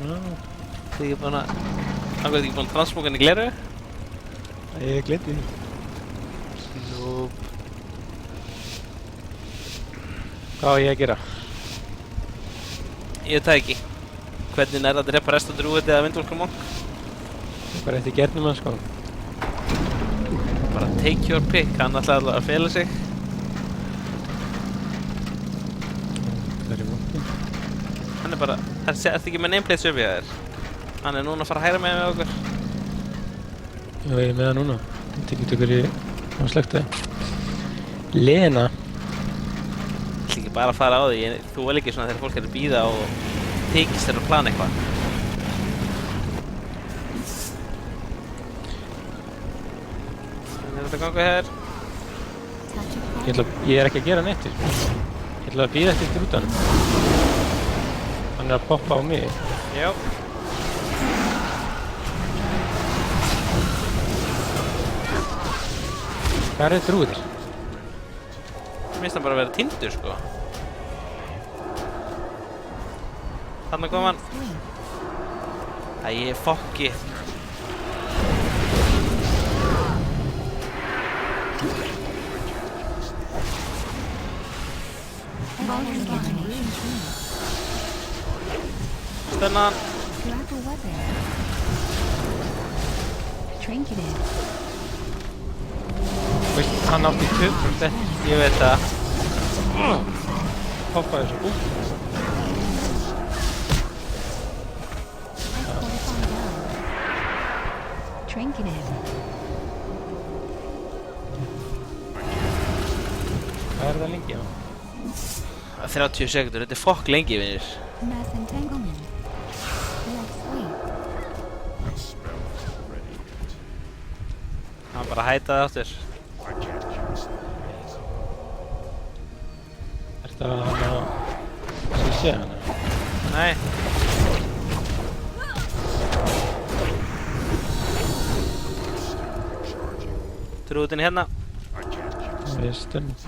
Þið ekki búin að... Hann veit ekki búin að transmóka henni gleru? Ég gleypti því. Núb. Hvað á ég að gera? Ég veit það ekki. Hvernig er það að drepa resta drúið eða vindvolkamokk? Bara eftir gernum hann sko. Bara take your pick, hann ætlaði alveg að fela sig. Það er í móti. Hann er bara... Ertu ekki með nameplates upp í þér? Hann er núna að fara að hæra með okkur. Já, ég er með það núna. Ég tekið tökur í slöktaði. Lena. Ég ætla ekki bara að fara á því. Þú vel ekki svona þegar fólk er að bíða og þykist þeir að plana eitthvað. Er þetta að ganga hér? Ég er ekki að gera neitt. Ég ætla að bíða eftir drútanum. Hann er að poppa á mig. Já. Hvað er drúðir? Mér finnst hann bara að vera týndur sko. Þarna kom hann. Æ, fokki. Stunna hann. Veist, hann átti 2%. Ég veit það. Poppaði svo. Hvað er það lengi á? 30 sekundur, þetta er fokk lengi, vinir. Hann bara hætaði áttur. Ertu að hann að... Svo sé hann að... Nei. Drúðin hérna. Við stönnum.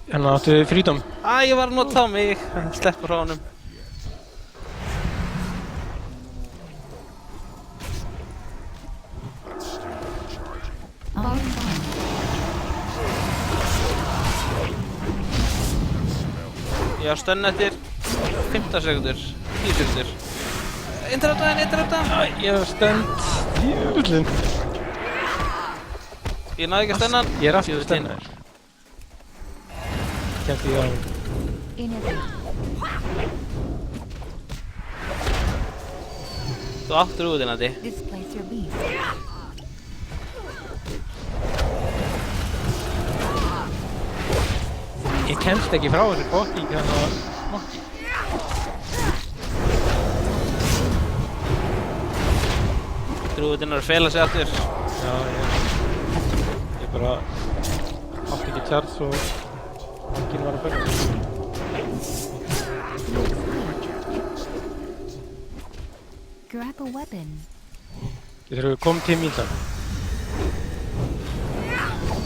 Hann áttu frítóm. Ég var að nota á mig. Sleppur frá honum. Ég á stönn eftir 15 sekundur, 10 sekundur. Interrupta hann, interrupta hann! Ég var stönd. Jöfullinn. Ég náði ekki að stönna hann. Ég er aftur stönnaður. Kemst ég á hann. Þú áttur út innandi. Ég kemst ekki frá þessu bóki hann að mokki. Drúðin er að fela sig aftur. Já, ég bara átti ekki tjars og enginn var að börja. Ég þurfi að koma til mín þann.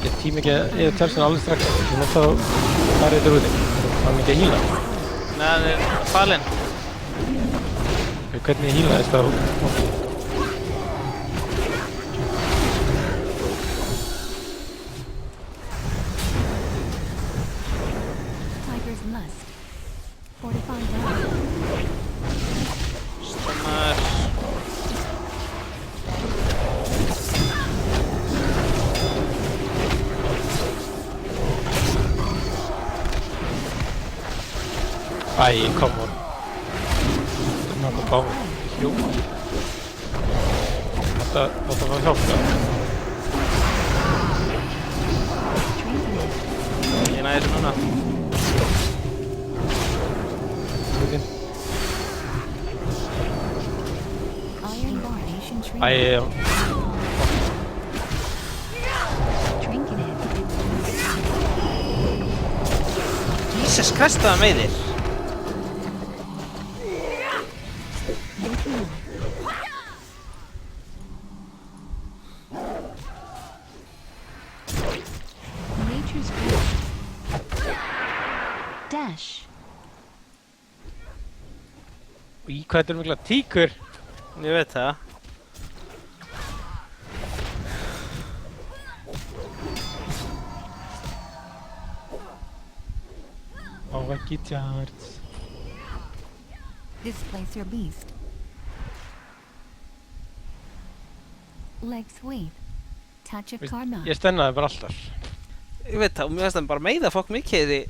Ég tím ekki að eða tjarsinu alveg strax. Ég mátt þá fara í drúðin. Hann ekki að híla. Nei, hann er falinn. Hvernig hílaðist það mokki? Stannar. Æ, come on. Það er náttúrulega báður. Hljóma. Þetta var hjálpa. Ég næði þessu núna. Æ, Jesus Christ, það meiðir. Nature's gift. Dash. Í hvað þetta mikla tíkur? Ég veit það. Á ekki tjárt. Displace your beast. Leg sweep. Touch of karma. Ég stennaði bara alltaf. Ég veit það, og mér finnst það bara meiða fólk mikið í